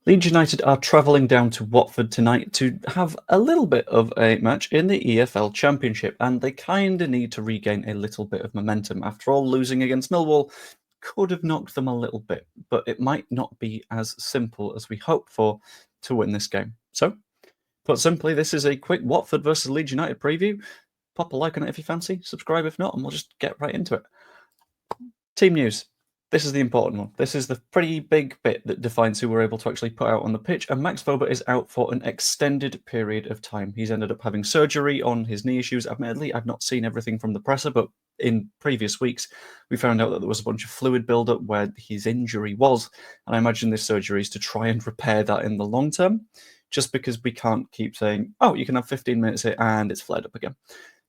Leeds United are travelling down to Watford tonight to have a little bit of a match in the EFL Championship, and they kind of need to regain a little bit of momentum. After all, losing against Millwall could have knocked them a little bit, but it might not be as simple as we hoped for to win this game. So, put simply, this is a quick Watford versus Leeds United preview. Pop a like on it if you fancy, subscribe if not, and we'll just get right into it. Team news. This is the important one. This is the pretty big bit that defines who we're able to actually put out on the pitch. And Max Wober is out for an extended period of time. He's ended up having surgery on his knee issues. Admittedly, I've not seen everything from the presser, but in previous weeks, we found out that there was a bunch of fluid buildup where his injury was. And I imagine this surgery is to try and repair that in the long term, just because we can't keep saying, oh, you can have 15 minutes here and it's flared up again.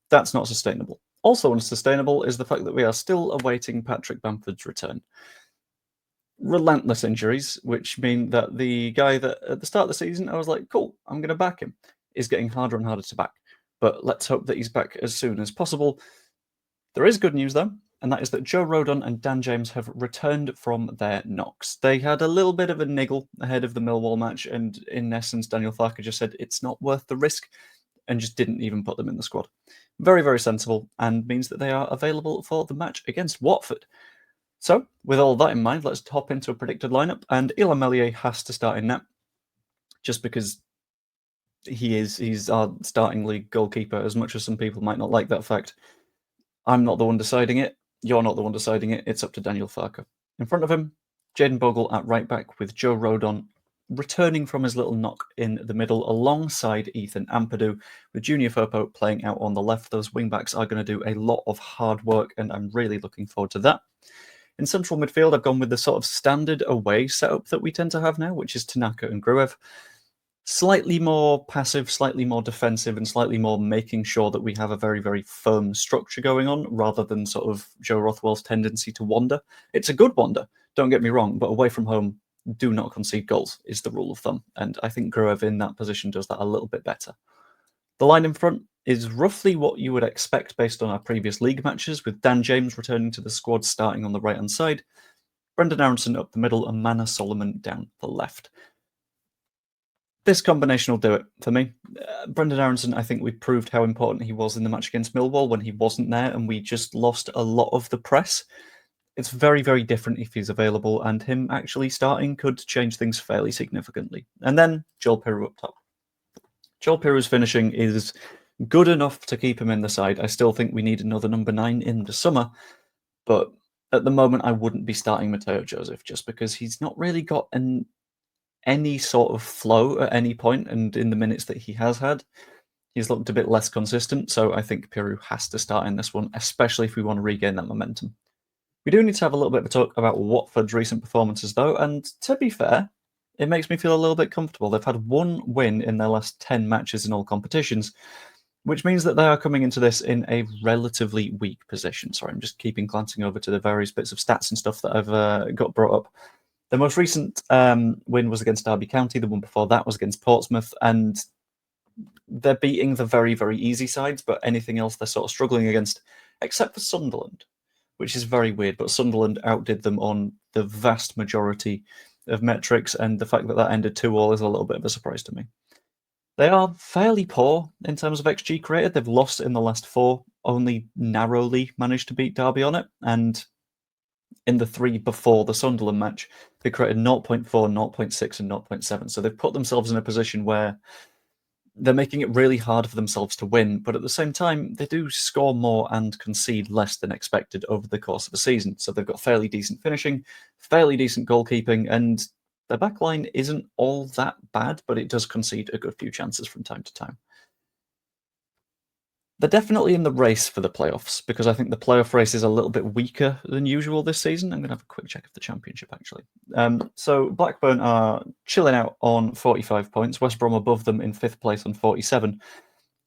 That's not sustainable. Also unsustainable is the fact that we are still awaiting Patrick Bamford's return. Relentless injuries, which mean that the guy that at the start of the season I was like, cool, I'm going to back him, is getting harder and harder to back. But let's hope that he's back as soon as possible. There is good news though, and that is that Joe Rodon and Dan James have returned from their knocks. They had a little bit of a niggle ahead of the Millwall match, and in essence, Daniel Farke just said it's not worth the risk and just didn't even put them in the squad. Very, very sensible, and means that they are available for the match against Watford. So, with all that in mind, let's hop into a predicted lineup, and Illan Meslier has to start in net, just because he's our starting league goalkeeper, as much as some people might not like that fact. I'm not the one deciding it, you're not the one deciding it, it's up to Daniel Farke. In front of him, Jayden Bogle at right back with Joe Rodon returning from his little knock in the middle alongside Ethan Ampadu, with Junior Firpo playing out on the left. Those wing-backs are going to do a lot of hard work, and I'm really looking forward to that. In central midfield, I've gone with the sort of standard away setup that we tend to have now, which is Tanaka and Gruev. Slightly more passive, slightly more defensive, and slightly more making sure that we have a very, very firm structure going on, rather than sort of Joe Rothwell's tendency to wander. It's a good wander, don't get me wrong, but away from home, do not concede goals is the rule of thumb. And I think Gruev in that position does that a little bit better. The line in front is roughly what you would expect based on our previous league matches, with Dan James returning to the squad starting on the right-hand side, Brendan Aronson up the middle, and Manor Solomon down the left. This combination will do it for me. Brendan Aronson, I think we proved how important he was in the match against Millwall when he wasn't there, and we just lost a lot of the press. It's very, very different if he's available, and him actually starting could change things fairly significantly. And then Joel Piroe up top. Joel Piroe's finishing is good enough to keep him in the side. I still think we need another number 9 in the summer, but at the moment I wouldn't be starting Mateo Joseph just because he's not really got any sort of flow at any point, and in the minutes that he has had, he's looked a bit less consistent, so I think Piroe has to start in this one, especially if we want to regain that momentum. We do need to have a little bit of a talk about Watford's recent performances, though, and to be fair, it makes me feel a little bit comfortable. They've had 1 win in their last 10 matches in all competitions, which means that they are coming into this in a relatively weak position. Sorry, I'm just keeping glancing over to the various bits of stats and stuff that I've got brought up. The most recent win was against Derby County. The one before that was against Portsmouth, and they're beating the very, very easy sides, but anything else they're sort of struggling against, except for Sunderland, which is very weird, but Sunderland outdid them on the vast majority of metrics, and the fact that that ended 2-2 is a little bit of a surprise to me. They are fairly poor in terms of XG created. They've lost in the last 4, only narrowly managed to beat Derby on it, and in the 3 before the Sunderland match, they created 0.4, 0.6, and 0.7. So they've put themselves in a position where they're making it really hard for themselves to win, but at the same time, they do score more and concede less than expected over the course of a season. So they've got fairly decent finishing, fairly decent goalkeeping, and their backline isn't all that bad, but it does concede a good few chances from time to time. They're definitely in the race for the playoffs, because I think the playoff race is a little bit weaker than usual this season. I'm going to have a quick check of the Championship, actually. So Blackburn are chilling out on 45 points. West Brom above them in 5th place on 47.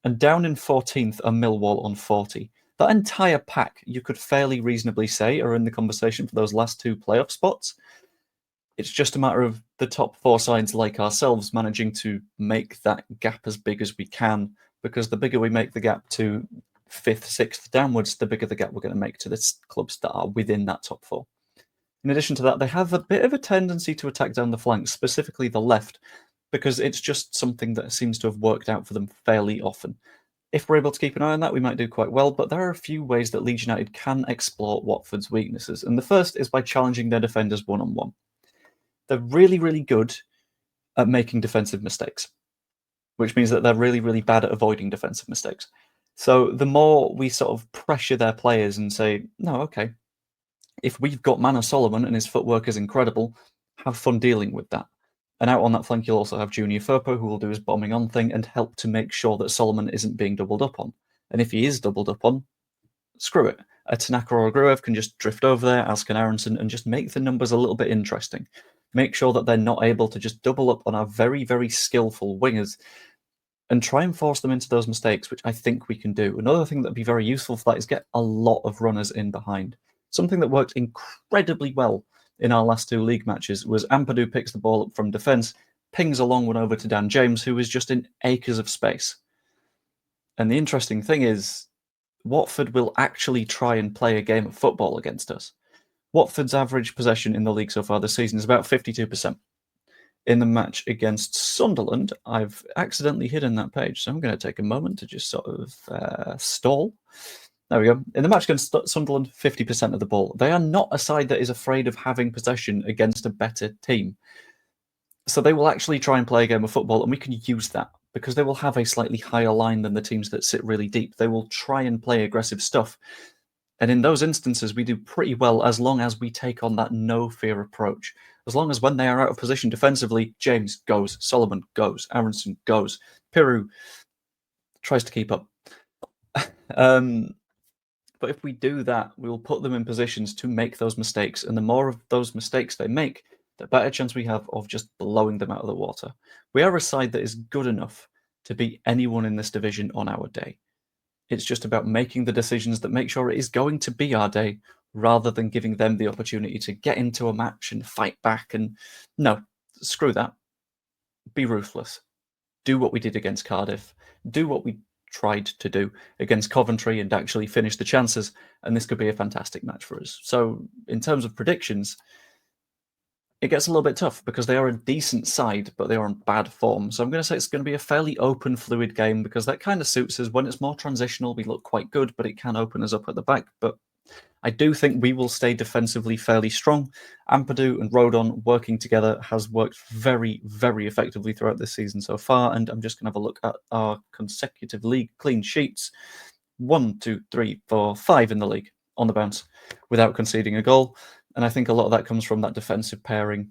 And down in 14th are Millwall on 40. That entire pack, you could fairly reasonably say, are in the conversation for those last 2 playoff spots. It's just a matter of the top 4 sides like ourselves managing to make that gap as big as we can, because the bigger we make the gap to 5th, 6th downwards, the bigger the gap we're going to make to the clubs that are within that top 4. In addition to that, they have a bit of a tendency to attack down the flanks, specifically the left, because it's just something that seems to have worked out for them fairly often. If we're able to keep an eye on that, we might do quite well, but there are a few ways that Leeds United can exploit Watford's weaknesses, and the first is by challenging their defenders one-on-one. They're really, really good at making defensive mistakes, which means that they're really, really bad at avoiding defensive mistakes. So the more we sort of pressure their players and say, no, okay, if we've got Manor Solomon and his footwork is incredible, have fun dealing with that. And out on that flank, you'll also have Junior Firpo, who will do his bombing on thing and help to make sure that Solomon isn't being doubled up on. And if he is doubled up on, screw it. A Tanaka or a Gruev can just drift over there, as can Aronson, and just make the numbers a little bit interesting. Make sure that they're not able to just double up on our very, very skillful wingers and try and force them into those mistakes, which I think we can do. Another thing that would be very useful for that is get a lot of runners in behind. Something that worked incredibly well in our last two league matches was Ampadu picks the ball up from defence, pings a long one over to Dan James, who is just in acres of space. And the interesting thing is, Watford will actually try and play a game of football against us. Watford's average possession in the league so far this season is about 52%. In the match against Sunderland, I've accidentally hidden that page, so I'm going to take a moment to just sort of stall. There we go. In the match against Sunderland, 50% of the ball. They are not a side that is afraid of having possession against a better team. So they will actually try and play a game of football, and we can use that because they will have a slightly higher line than the teams that sit really deep. They will try and play aggressive stuff. And in those instances, we do pretty well as long as we take on that no-fear approach. As long as when they are out of position defensively, James goes, Solomon goes, Aronson goes, Piru tries to keep up. But if we do that, we will put them in positions to make those mistakes. And the more of those mistakes they make, the better chance we have of just blowing them out of the water. We are a side that is good enough to beat anyone in this division on our day. It's just about making the decisions that make sure it is going to be our day, rather than giving them the opportunity to get into a match and fight back. And no, screw that. Be ruthless. Do what we did against Cardiff. Do what we tried to do against Coventry and actually finish the chances. And this could be a fantastic match for us. So in terms of predictions, it gets a little bit tough because they are a decent side, but they are in bad form. So I'm going to say it's going to be a fairly open, fluid game because that kind of suits us. When it's more transitional, we look quite good, but it can open us up at the back. But I do think we will stay defensively fairly strong. Ampadu and Rodon working together has worked very, very effectively throughout this season so far. And I'm just going to have a look at our consecutive league clean sheets. 1, 2, 3, 4, 5 in the league on the bounce without conceding a goal. And I think a lot of that comes from that defensive pairing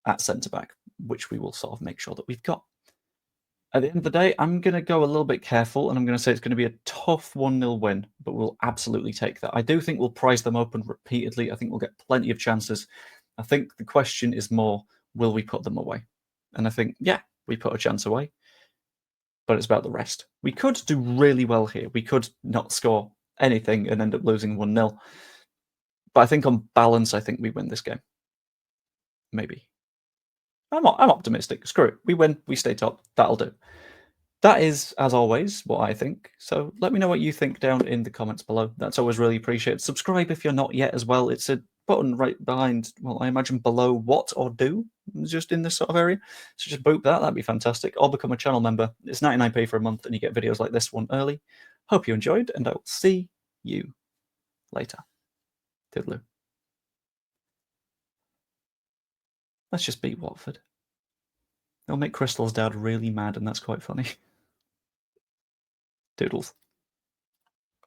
at centre-back, which we will sort of make sure that we've got. At the end of the day, I'm going to go a little bit careful, and I'm going to say it's going to be a tough 1-0 win, but we'll absolutely take that. I do think we'll prize them open repeatedly. I think we'll get plenty of chances. I think the question is more, will we put them away? And I think, yeah, we put a chance away, but it's about the rest. We could do really well here. We could not score anything and end up losing 1-0. But I think on balance, I think we win this game. Maybe. I'm optimistic. Screw it. We win. We stay top. That'll do. That is, as always, what I think. So let me know what you think down in the comments below. That's always really appreciated. Subscribe if you're not yet as well. It's a button right behind, well, I imagine below what or do, just in this sort of area. So just boop that. That'd be fantastic. Or become a channel member. It's 99p for a month and you get videos like this one early. Hope you enjoyed and I will see you later. Toodaloo. Let's just beat Watford. It'll make Crystal's dad really mad, and that's quite funny. Doodles.